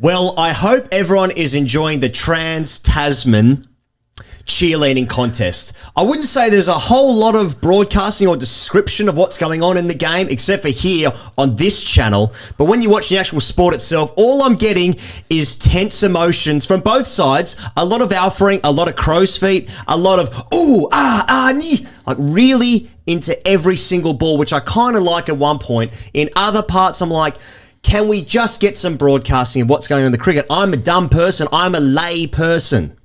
Well, I hope everyone is enjoying the Trans-Tasman cheerleading contest. I wouldn't say there's a whole lot of broadcasting or description of what's going on in the game, except for here on this channel. But when you watch the actual sport itself, all I'm getting is tense emotions from both sides. A lot of alphaing, a lot of crow's feet, a lot of ooh, nee, like really into every single ball, which I kind of like at one point. In other parts, I'm like, can we just get some broadcasting of what's going on in the cricket? I'm a dumb person. I'm a lay person.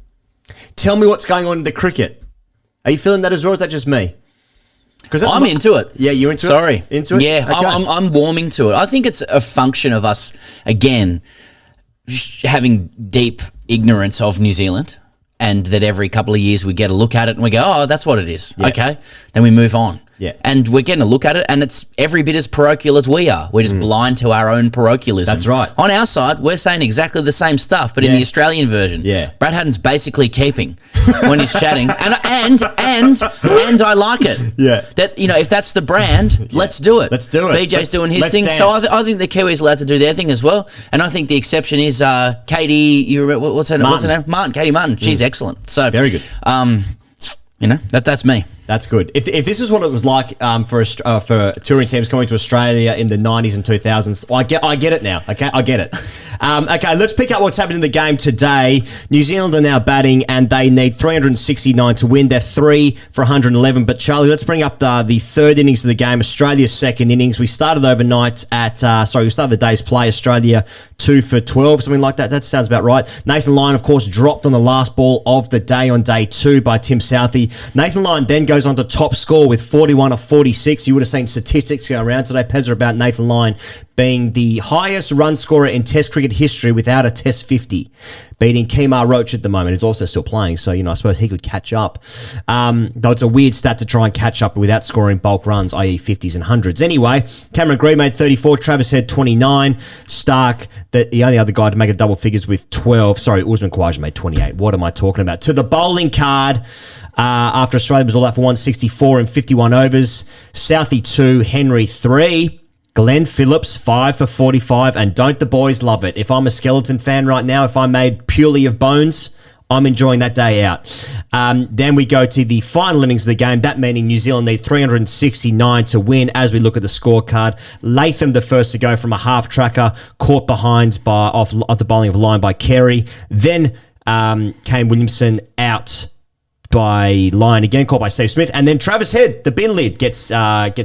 Tell me what's going on in the cricket. Are you feeling that as well, or is that just me? I'm into it. Yeah, you're into it? Sorry. Into it? Yeah, okay. I'm warming to it. I think it's a function of us, again, having deep ignorance of New Zealand, and that every couple of years we get a look at it and we go, oh, that's what it is. Yeah. Okay. Then we move on. Yeah. And we're getting a look at it, and it's every bit as parochial as we are. We're just blind to our own parochialism. That's right. On our side, we're saying exactly the same stuff, but in the Australian version. Yeah. Brad Haddon's basically keeping when he's chatting. And I like it. Yeah. That, you know, if that's the brand, let's do it. Let's do it. BJ's doing his thing. Dance. So I think the Kiwis are allowed to do their thing as well. And I think the exception is Katie, what's her name? Martin. Katie Martin. She's excellent. So very good. You know, that's me. That's good. If this is what it was like for touring teams coming to Australia in the 90s and 2000s, I get it now. Okay, I get it. Okay, let's pick up what's happened in the game today. New Zealand are now batting, and they need 369 to win. They're 3 for 111. But Charlie, let's bring up the third innings of the game. Australia's second innings. We started overnight we started the day's play. Australia 2 for 12, something like that. That sounds about right. Nathan Lyon, of course, dropped on the last ball of the day on day 2 by Tim Southey. Nathan Lyon then goes on to top score with 41 of 46. You would have seen statistics go around today, Pezza, about Nathan Lyon being the highest run scorer in Test cricket history without a Test 50, beating Kemar Roach at the moment, who's also still playing. So, I suppose he could catch up. Though it's a weird stat to try and catch up without scoring bulk runs, i.e. 50s and 100s. Anyway, Cameron Green made 34, Travis Head 29, Stark, the only other guy to make a double figures with 12. Sorry, Usman Khawaja made 28. What am I talking about? To the bowling card, after Australia was all out for 164 in 51 overs, Southey 2, Henry 3, Glenn Phillips 5 for 45, and don't the boys love it? If I'm a Skeleton fan right now, if I'm made purely of bones, I'm enjoying that day out. Then we go to the final innings of the game, that meaning New Zealand need 369 to win as we look at the scorecard. Latham the first to go from a half tracker, caught behind off the bowling of Lyon by Carey. Then Kane Williamson out by Lyon again, caught by Steve Smith, and then Travis Head, the bin lid, gets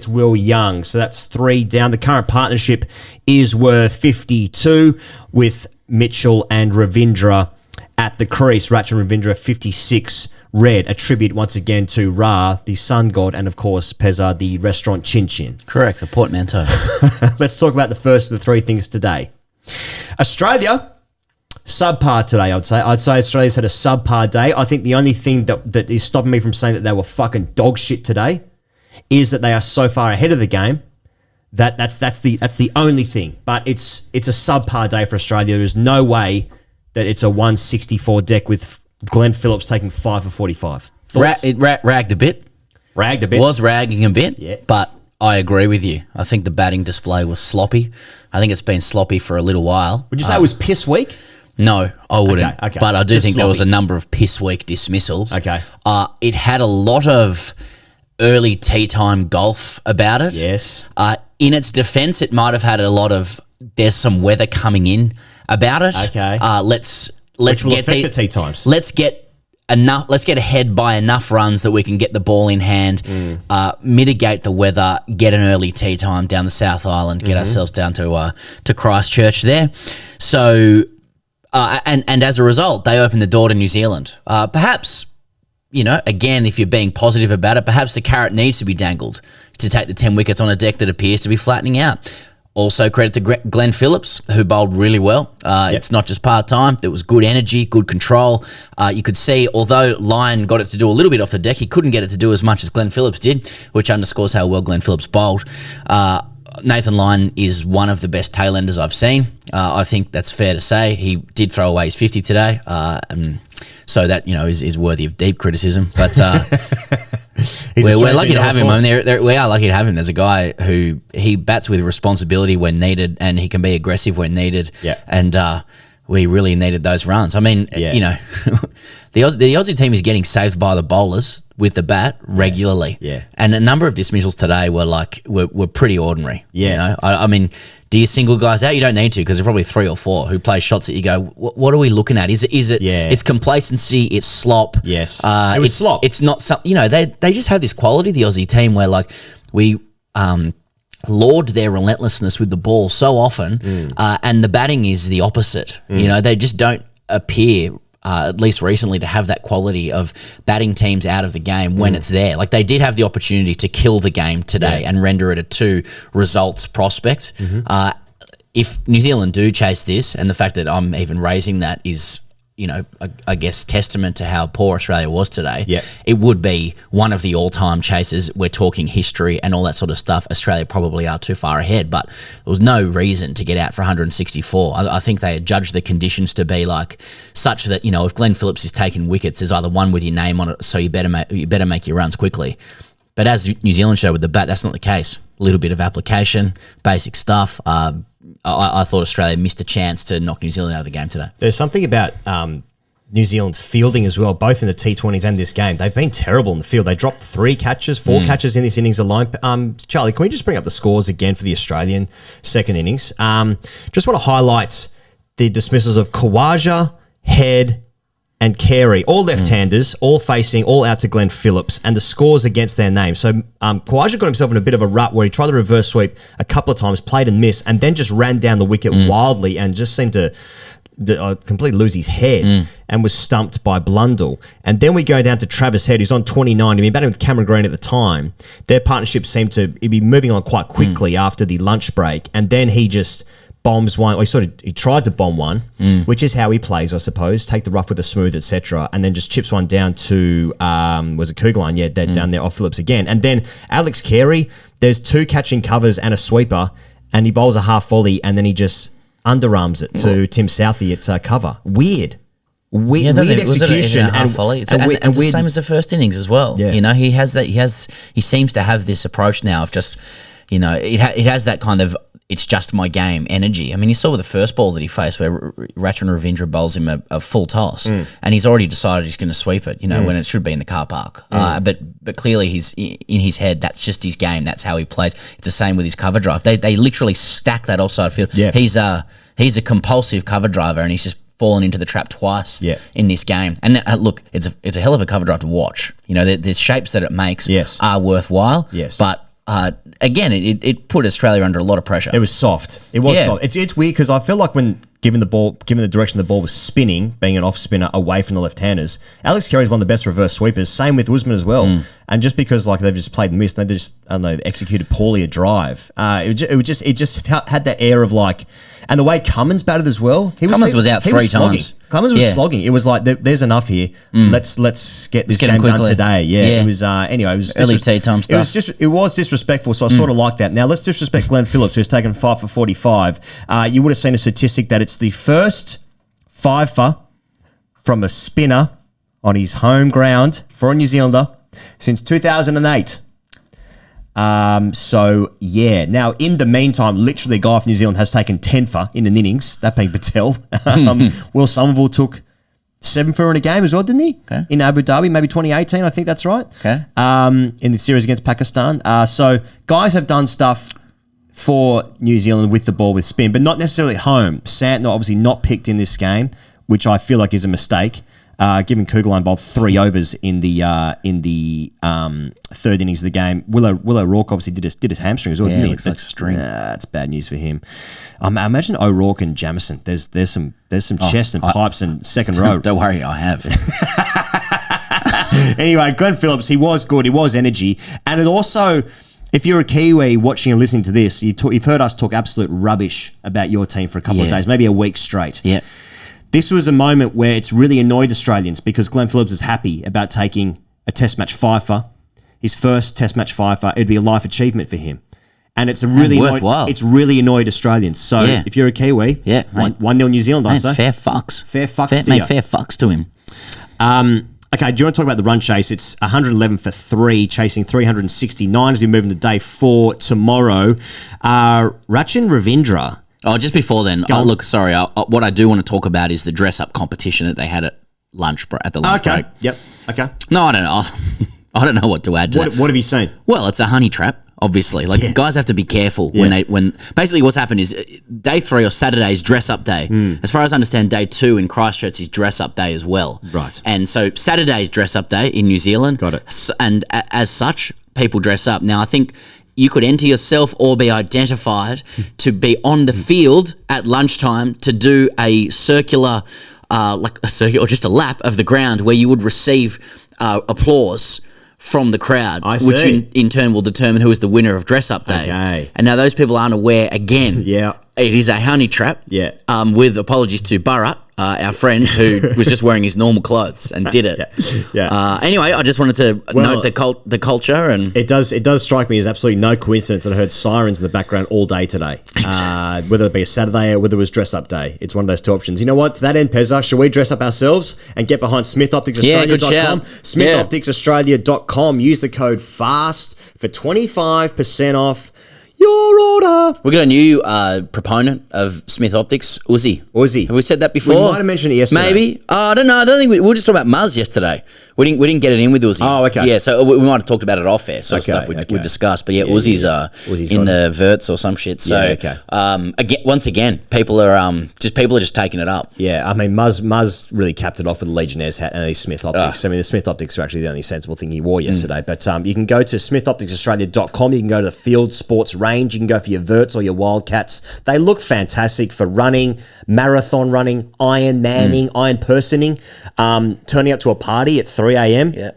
Will Young. So that's 3 down. The current partnership is worth 52 with Mitchell and Ravindra at the crease. Ratchan Ravindra 56 red. A tribute once again to Ra, the sun god, and of course Pezza, the restaurant Chin Chin. Correct, a portmanteau. Let's talk about the first of the 3 things today. Australia, subpar today, I'd say. Australia's had a subpar day. I think the only thing that is stopping me from saying that they were fucking dog shit today is that they are so far ahead of the game. That's the only thing. But it's a subpar day for Australia. There is no way that it's a 164 deck with Glenn Phillips taking 5 for 45. It ragged a bit. Ragged a bit. Was ragging a bit. Yeah. But I agree with you. I think the batting display was sloppy. I think it's been sloppy for a little while. Would you say it was piss week? No, I wouldn't. Okay. But I do Just think sloppy. there was a number of piss week dismissals. Okay. It had a lot of early tea time golf about it. Yes. In its defence, it might have had a lot of there's some weather coming in about it. Okay. Let's Which will get affect the tea times. Let's get ahead by enough runs that we can get the ball in hand, mitigate the weather, get an early tea time down the South Island, get ourselves down to Christchurch there. So. And as a result, they opened the door to New Zealand. Perhaps, again, if you're being positive about it, perhaps the carrot needs to be dangled to take the 10 wickets on a deck that appears to be flattening out. Also, credit to Glenn Phillips, who bowled really well. It's not just part-time. There was good energy, good control. You could see, although Lyon got it to do a little bit off the deck, he couldn't get it to do as much as Glenn Phillips did, which underscores how well Glenn Phillips bowled. Nathan Lyon is one of the best tail-enders I've seen. I think that's fair to say. He did throw away his 50 today, so that is worthy of deep criticism. But we're lucky to have him. I mean, we are lucky to have him. There's a guy who he bats with responsibility when needed, and he can be aggressive when needed. Yeah. And we really needed those runs. I mean, you know, the Aussie team is getting saved by the bowlers with the bat regularly. Yeah. And a number of dismissals today were pretty ordinary. Yeah. You know, I mean, do you single guys out? You don't need to, because there are probably 3 or 4 who play shots that you go, what are we looking at? Is it? Yeah. It's complacency. It's slop. Yes. It was slop. It's not something. You know, they just have this quality, the Aussie team, where like we laud their relentlessness with the ball so often, and the batting is the opposite. You know, they just don't appear, at least recently, to have that quality of batting teams out of the game when it's there. Like, they did have the opportunity to kill the game today and render it a 2 results prospect. If New Zealand do chase this, and the fact that I'm even raising that is, you know, I guess testament to how poor Australia was today. Yeah. It would be one of the all-time chases. We're talking history and all that sort of stuff. Australia probably are too far ahead, but there was no reason to get out for 164. I think they had judged the conditions to be like such that, you know, if Glenn Phillips is taking wickets, there's either one with your name on it, so you better make your runs quickly. But as New Zealand showed with the bat, that's not the case. A little bit of application, basic stuff. I thought Australia missed a chance to knock New Zealand out of the game today. There's something about New Zealand's fielding as well, both in the T20s and this game. They've been terrible in the field. They dropped 4 catches in this innings alone. Charlie, can we just bring up the scores again for the Australian second innings? Just want to highlight the dismissals of Khawaja, Head, and Carey, all left-handers, all out to Glenn Phillips, and the scores against their name. So Khawaja got himself in a bit of a rut where he tried the reverse sweep a couple of times, played and missed, and then just ran down the wicket wildly and just seemed to completely lose his head and was stumped by Blundell. And then we go down to Travis Head, who's on 29. He'd been batting with Cameron Green at the time. Their partnership seemed to be moving on quite quickly after the lunch break, and then he just bombs one. He tried to bomb one, which is how he plays, I suppose. Take the rough with the smooth, etc., and then just chips one down to was it Kugeline? Yeah, down there off Phillips again. And then Alex Carey, there's 2 catching covers and a sweeper, and he bowls a half volley, and then he just underarms it to Tim Southee at cover. Weird execution and half volley. It's the same as the first innings as well. Yeah. You know, he seems to have this approach now of just, you know, it has that kind of it's just my game energy. I mean, you saw with the first ball that he faced where Ratchan Ravindra bowls him a full toss, and he's already decided he's going to sweep it, you know, when it should be in the car park. But clearly he's in his head, that's just his game. That's how he plays. It's the same with his cover drive. They literally stack that offside field. Yeah. He's a compulsive cover driver, and he's just fallen into the trap twice in this game. And look, it's a hell of a cover drive to watch. You know, there's shapes that it makes are worthwhile. Yes. But again, it put Australia under a lot of pressure. It was soft. It was soft. It's weird because I feel like when given the direction the ball was spinning, being an off spinner away from the left-handers, Alex Carey is one of the best reverse sweepers. Same with Usman as well. And just because like they've just played and missed, and they just executed poorly a drive. It just had that air of like. And the way Cummins batted as well. Cummins was out 3 times. Cummins was slogging. It was like, there's enough here. Let's get this game done today. Yeah. It was, anyway, it was... Early tea time stuff. It was disrespectful, so I sort of like that. Now, let's disrespect Glenn Phillips, who's taken 5 for 45. You would have seen a statistic that it's the first 5-fer from a spinner on his home ground for a New Zealander since 2008. So, yeah. Now, in the meantime, literally a guy from New Zealand has taken 10-fer in an innings, that being Patel. Will Somerville took 7-fer in a game as well, didn't he? Okay. In Abu Dhabi, maybe 2018, I think that's right. Okay. In the series against Pakistan. So, guys have done stuff for New Zealand with the ball with spin, but not necessarily at home. Santner obviously not picked in this game, which I feel like is a mistake. Given Kugeline bowled 3 overs in the third innings of the game. Willow O'Rourke obviously did his hamstring as well, didn't he? Looks like a string. That's bad news for him. I imagine O'Rourke and Jamieson. There's some chest and pipes and second row. Don't worry, I have. Anyway, Glenn Phillips, he was good. He was energy, and it also. If you're a Kiwi watching and listening to this, you've heard us talk absolute rubbish about your team for a couple of days, maybe a week straight. Yeah. This was a moment where it's really annoyed Australians because Glenn Phillips is happy about taking a Test match 5-fer, his first Test match 5-fer. It'd be a life achievement for him, and it's worthwhile. It's really annoyed Australians. So if you're a Kiwi, 1-0 New Zealand. I say fair fucks. Fair fucks to him. Okay, do you want to talk about the run chase? It's 111 for 3, chasing 369 as we move into day 4 tomorrow. Ratchan Ravindra. Oh, just before then, look, sorry. What I do want to talk about is the dress-up competition that they had at at the lunch break. Yep. Okay. No, I don't know. I don't know what to add to that. What have you seen? Well, it's a honey trap. Obviously, guys have to be careful when basically what's happened is day 3 or Saturday's dress up day. As far as I understand, day 2 in Christchurch is dress up day as well. Right. And so Saturday's dress up day in New Zealand. Got it. And as such, people dress up. Now, I think you could enter yourself or be identified to be on the field at lunchtime to do a circular, or just a lap of the ground where you would receive applause from the crowd, which in turn will determine who is the winner of Dress Up Day. Okay. And now those people aren't aware, again, it is a honey trap, with apologies to Bharat, our friend who was just wearing his normal clothes and did it. Anyway, I just wanted to note the culture. And it does strike me as absolutely no coincidence that I heard sirens in the background all day today. Whether it be a Saturday or whether it was Dress Up Day. It's one of those two options. You know what? To that end, Pezza, should we dress up ourselves and get behind SmithOpticsAustralia.com? SmithOpticsAustralia.com. Use the code FAST for 25% off your order. We got a new proponent of Smith Optics, Uzi. Have we said that before? We might have mentioned it yesterday. Maybe. I don't know. I don't think we were just talking about Muzz yesterday. We didn't get it in with Uzi. Oh, okay. Yeah, so we might have talked about it off air, sort of stuff we discussed. But Uzi's in the verts or some shit. So once again, people are just taking it up. Yeah, I mean, Muzz really capped it off with the Legionnaires hat and these Smith Optics. I mean, the Smith Optics are actually the only sensible thing he wore yesterday. But you can go to SmithOpticsAustralia.com. You can go to the Field Sports range. You can go for your verts or your wildcats. They look fantastic for running, marathon running, Iron Manning, Iron Personing, turning up to a party at 3 a.m. Yeah.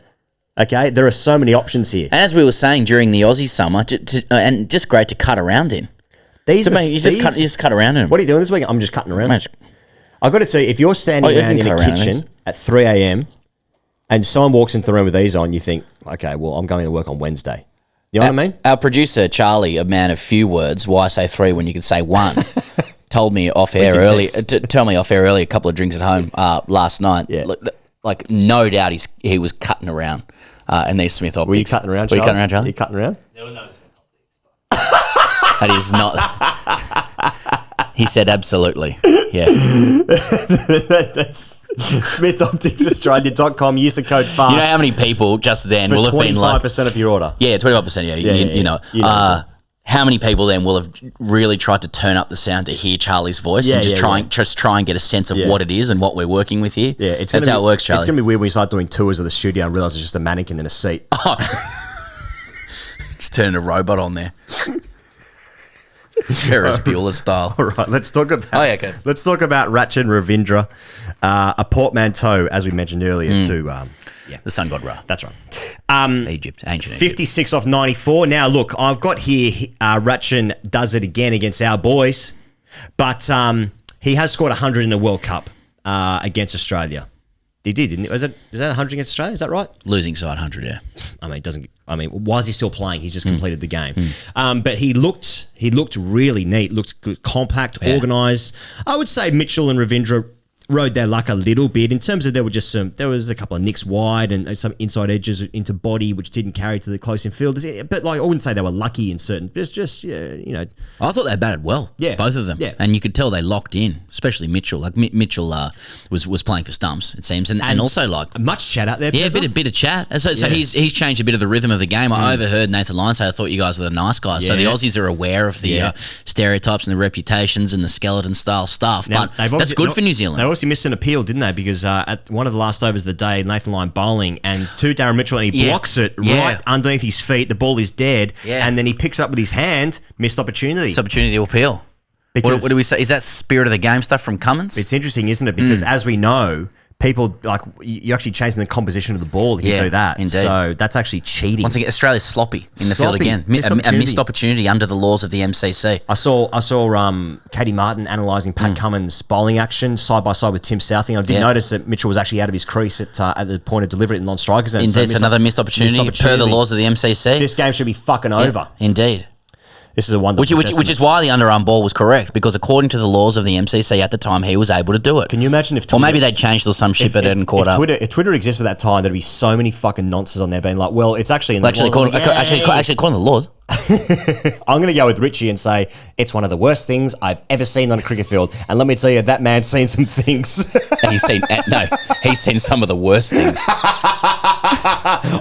Okay, there are so many options here. And as we were saying during the Aussie summer, and just great to cut around in. You just cut around in them. What are you doing this week? I'm just cutting around. I've got to tell you, if you're standing around in a kitchen at 3 a.m. and someone walks into the room with these on, you think, okay, well, I'm going to work on Wednesday. You know what I mean? Our producer, Charlie, a man of few words, why say 3 when you can say 1, told me off air early. Tell me off air early a couple of drinks at home last night. Yeah. Like no doubt he was cutting around in these Smith Optics. Were you cutting around, Charlie? Are you cutting around? There were no Smith Optics. That is not... He said absolutely. Yeah. That's SmithOpticsAustralia.com. Use the code FAST. You know how many people just then will have been like... 25% of your order. Yeah, 25%, you know. How many people then will have really tried to turn up the sound to hear Charlie's voice and just try and get a sense of what it is and what we're working with here? Yeah, that's how it works, Charlie. It's going to be weird when you start doing tours of the studio and realise it's just a mannequin in a seat. Oh. Just turning a robot on there. Ferris Bueller style. All right, let's talk about. Okay. Let's talk about Ratchan Ravindra, a portmanteau, as we mentioned earlier, to the sun god Ra. That's right. Egypt, ancient Egypt. 56 off 94. Now, look, I've got here. Ratchan does it again against our boys, but he has scored 100 in the World Cup against Australia. He did, didn't he? Was that 100 against Australia? Is that right? Losing side 100, yeah. Why is he still playing? He's just completed the game. But he looked really neat, looked good, compact, organised. I would say Mitchell and Ravindra rode their luck a little bit in terms of there was a couple of nicks wide and some inside edges into body which didn't carry to the close in field. But I wouldn't say they were lucky in certain. Just I thought they batted well. Yeah, both of them. Yeah, and you could tell they locked in, especially Mitchell. Like Mitchell was playing for stumps, it seems, and also like much chat out there. Yeah, a bit of chat. So he's changed a bit of the rhythm of the game. I overheard Nathan Lyon say, "I thought you guys were the nice guys." So the Aussies are aware of the stereotypes and the reputations and the skeleton style stuff. Now, but that's good for New Zealand. They obviously missed an appeal, didn't they? Because at one of the last overs of the day, Nathan Lyon bowling and to Darren Mitchell, and he blocks it right underneath his feet. The ball is dead, and then he picks it up with his hand. Missed opportunity. Missed opportunity to appeal. What do we say? Is that spirit of the game stuff from Cummins? It's interesting, isn't it? Because as we know, people you're actually changing the composition of the ball if you do that. Indeed. So that's actually cheating. Once again, Australia's sloppy in the field again. A missed opportunity under the laws of the MCC. I saw Katie Martin analysing Pat Cummins' bowling action side by side with Tim Southing. I did notice that Mitchell was actually out of his crease at the point of delivery at the non-strikers. Indeed, so another missed opportunity per the laws of the MCC. This game should be fucking over. Indeed. This is a wonderful which is why the underarm ball was correct, because according to the laws of the MCC at the time, he was able to do it. Can you imagine if Twitter, or maybe they changed or some shit, but it hadn't caught up. If Twitter existed at that time, there'd be so many fucking nonsense on there being like, well, it's actually in the actually, laws. according to the laws. I'm going to go with Richie and say it's one of the worst things I've ever seen on a cricket field. And let me tell you, that man's seen some things. he's seen some of the worst things.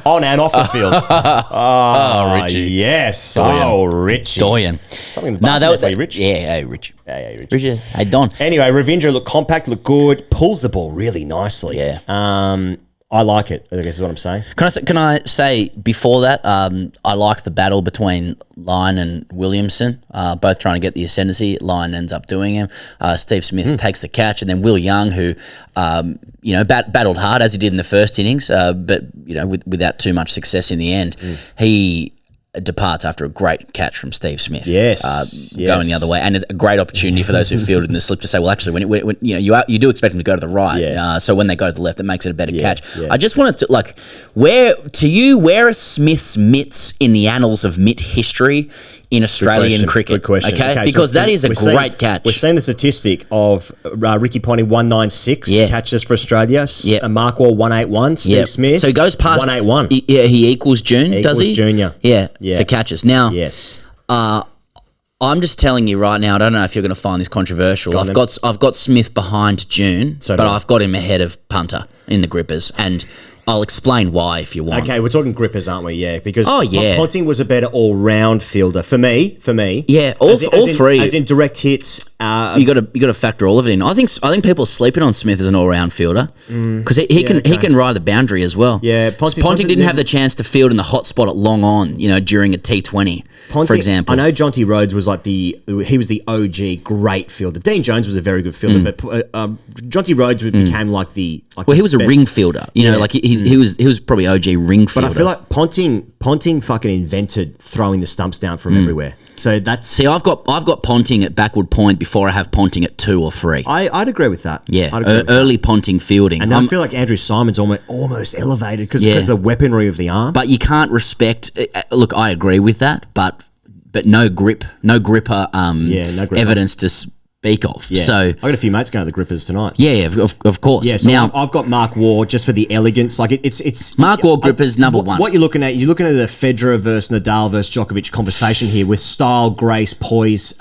On and off the field. Oh, Richie. Yes. Doyen. Oh, Richie. Doyen. Something that was Rich. Yeah, hey, Richie. Hey, Richie. Richie. Hey, Don. Anyway, Ravindra looked compact, looked good, pulls the ball really nicely. Yeah. I like it, I guess is what I'm saying. Can I say before that, I liked the battle between Lyon and Williamson, both trying to get the ascendancy. Lyon ends up doing him. Steve Smith takes the catch, and then Will Young, who battled hard as he did in the first innings, but without too much success in the end, he departs after a great catch from Steve Smith. Yes, going the other way, and it's a great opportunity for those who fielded in the slip to say, well, actually, when you do expect them to go to the right, so when they go to the left, it makes it a better catch. Yeah. I just wanted to where are Smith's mitts in the annals of mitt history in Australian cricket? Good question. Okay, because that is a great catch. We've seen the statistic of Ricky Ponting 196 catches for Australia. Mark Wall 181. Steve Smith. So he goes past 181. He equals June. Does he? Junior. Yeah. For catches. Now, yes. I'm just telling you right now, I don't know if you're going to find this controversial. I've got Smith behind June, but I've got him ahead of punter in the grippers, and I'll explain why if you want. Okay, we're talking grippers, aren't we? Yeah, because Ponting was a better all-round fielder for me. Yeah, all three. As in direct hits. You got to factor all of it in. I think people are sleeping on Smith as an all-round fielder because he can ride the boundary as well. Yeah, Ponting didn't have the chance to field in the hot spot at long on, during a T20, for example. I know Jonty Rhodes was he was the OG great fielder. Dean Jones was a very good fielder, but Jonty Rhodes became like the he was a ring fielder. He was probably OG ring fielder. But I feel like Ponting fucking invented throwing the stumps down from everywhere. So that's I've got Ponting at backward point before I have Ponting at 2 or 3. I'd agree with that. Yeah, early Ponting fielding, and then I feel like Andrew Simon's almost elevated because of the weaponry of the arm. But you can't respect. Look, I agree with that, but no gripper evidence to speak of. Yeah. So I got a few mates going to the grippers tonight. Yeah, of course. Yeah, so now I've got Mark Waugh just for the elegance. Like it's Mark Waugh grippers number one. What you're looking at the Federer versus Nadal versus Djokovic conversation here with style, grace, poise,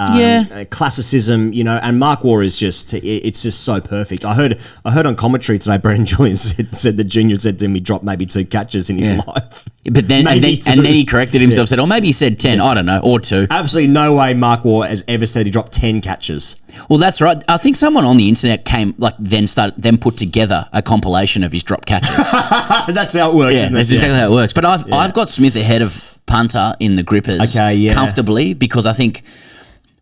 classicism. And Mark Waugh is it's just so perfect. I heard on commentary today, Brendan Julian said the junior said to him he dropped maybe 2 catches in his life. But then and then he corrected himself, said, maybe he said 10, I don't know, or 2. Absolutely no way Mark Waugh has ever said he dropped 10 catches. Well, that's right. I think someone on the internet then put together a compilation of his drop catches. That's how it works. Yeah, that's exactly how it works. But I've got Smith ahead of punter in the grippers comfortably because I think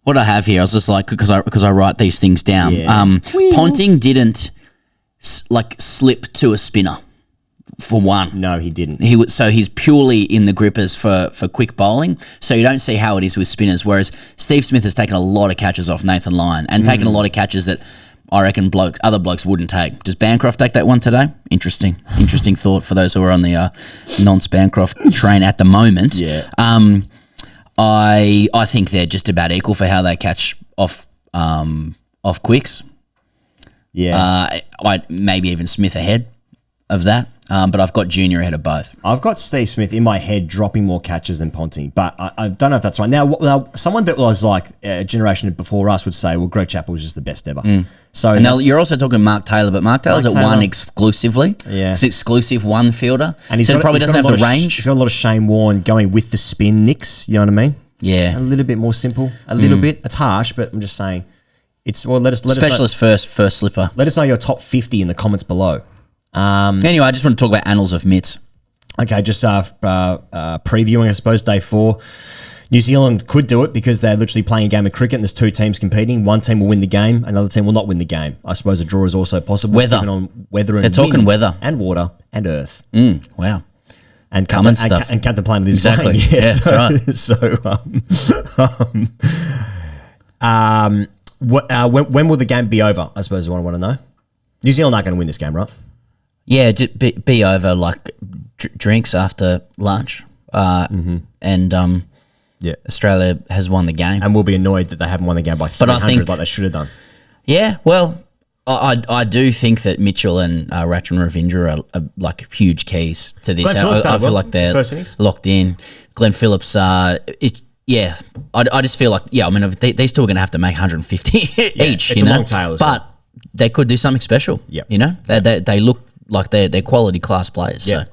what I have here, I was just like because I write these things down. Yeah. Ponting didn't slip to a spinner. For one. No, he didn't. He's purely in the grippers for quick bowling. So you don't see how it is with spinners. Whereas Steve Smith has taken a lot of catches off Nathan Lyon and taken a lot of catches that I reckon other blokes wouldn't take. Does Bancroft take that one today? Interesting thought for those who are on the non-Bancroft train at the moment. Yeah. I think they're just about equal for how they catch off quicks. Yeah. I maybe even Smith ahead of that. But I've got Junior ahead of both. I've got Steve Smith in my head dropping more catches than Ponting, but I don't know if that's right. Now, someone that was like a generation before us would say, well, Greg Chappell was just the best ever. So and you're also talking Mark Taylor, but Mark Taylor's at 1 exclusively. Yeah. It's exclusive 1 fielder. And so he probably doesn't have the range. He's got a lot of Shane Warne going with the spin nicks, you know what I mean? Yeah. A little bit more simple. A little bit. It's harsh, but I'm just saying. Let us Specialist first slipper. Let us know your top 50 in the comments below. Anyway, I just want to talk about annals of mitts. Okay, just previewing, I suppose, day 4. New Zealand could do it because they're literally playing a game of cricket and there's 2 teams competing. One team will win the game, another team will not win the game. I suppose a draw is also possible. Weather. On weather and they're talking weather. And water and earth. Wow. And common stuff. And Captain Playing with his exactly. brain. Yeah, that's right. When will the game be over? I suppose is what I want to know. New Zealand aren't going to win this game, right? Yeah, be over like drinks after lunch, and Yeah. Australia has won the game. And we'll be annoyed that they haven't won the game by 300 like they should have done. Yeah, well, I do think that Mitchell and Ratchin Ravindra are like huge keys to this. I feel like they're locked in. Glenn Phillips, I just feel like, I mean, these two are going to have to make 150 each. It's a long tail as well. But they could do something special. Yep. You know, they look like they're quality class players. Yeah. So.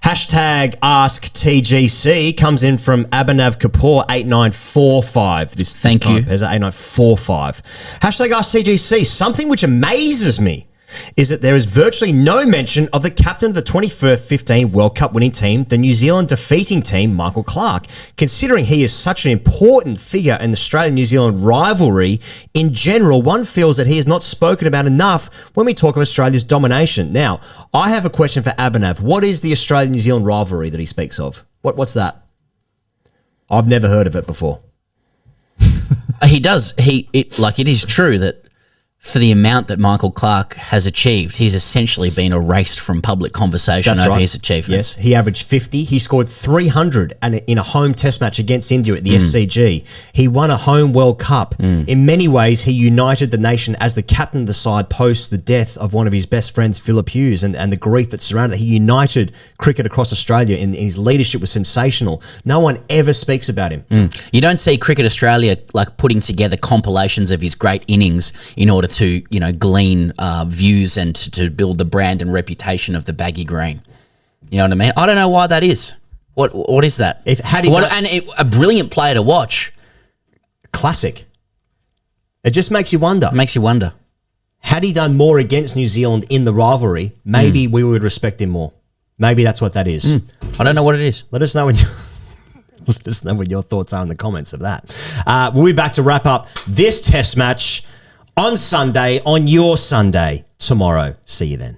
Hashtag Ask TGC comes in from Abhinav Kapoor 8945. Thank you. There's 8945. Hashtag Ask TGC. Something which amazes me is that there is virtually no mention of the captain of the 2015 World Cup winning team, the New Zealand defeating team, Michael Clarke. Considering he is such an important figure in the Australia-New Zealand rivalry, in general, one feels that he is not spoken about enough when we talk of Australia's domination. Now, I have a question for Abhinav. What is the Australia-New Zealand rivalry that he speaks of? What's that? I've never heard of it before. He does. It is true that for the amount that Michael Clarke has achieved, he's essentially been erased from public conversation over his achievements. Yes, he averaged 50. He scored 300 in a home test match against India at the SCG. He won a home World Cup. In many ways, he united the nation as the captain of the side post the death of one of his best friends, Phillips Hughes, and the grief that surrounded it. He united cricket across Australia, and his leadership was sensational. No one ever speaks about him. You don't see Cricket Australia like putting together compilations of his great innings in order to, glean views and to build the brand and reputation of the baggy green. You know what I mean? I don't know why that is. What is that? A brilliant player to watch. Classic. It just makes you wonder. Had he done more against New Zealand in the rivalry, maybe we would respect him more. Maybe that's what that is. I don't know what it is. Let us know when let us know what your thoughts are in the comments of that. We'll be back to wrap up this test match on Sunday, on your Sunday tomorrow. See you then.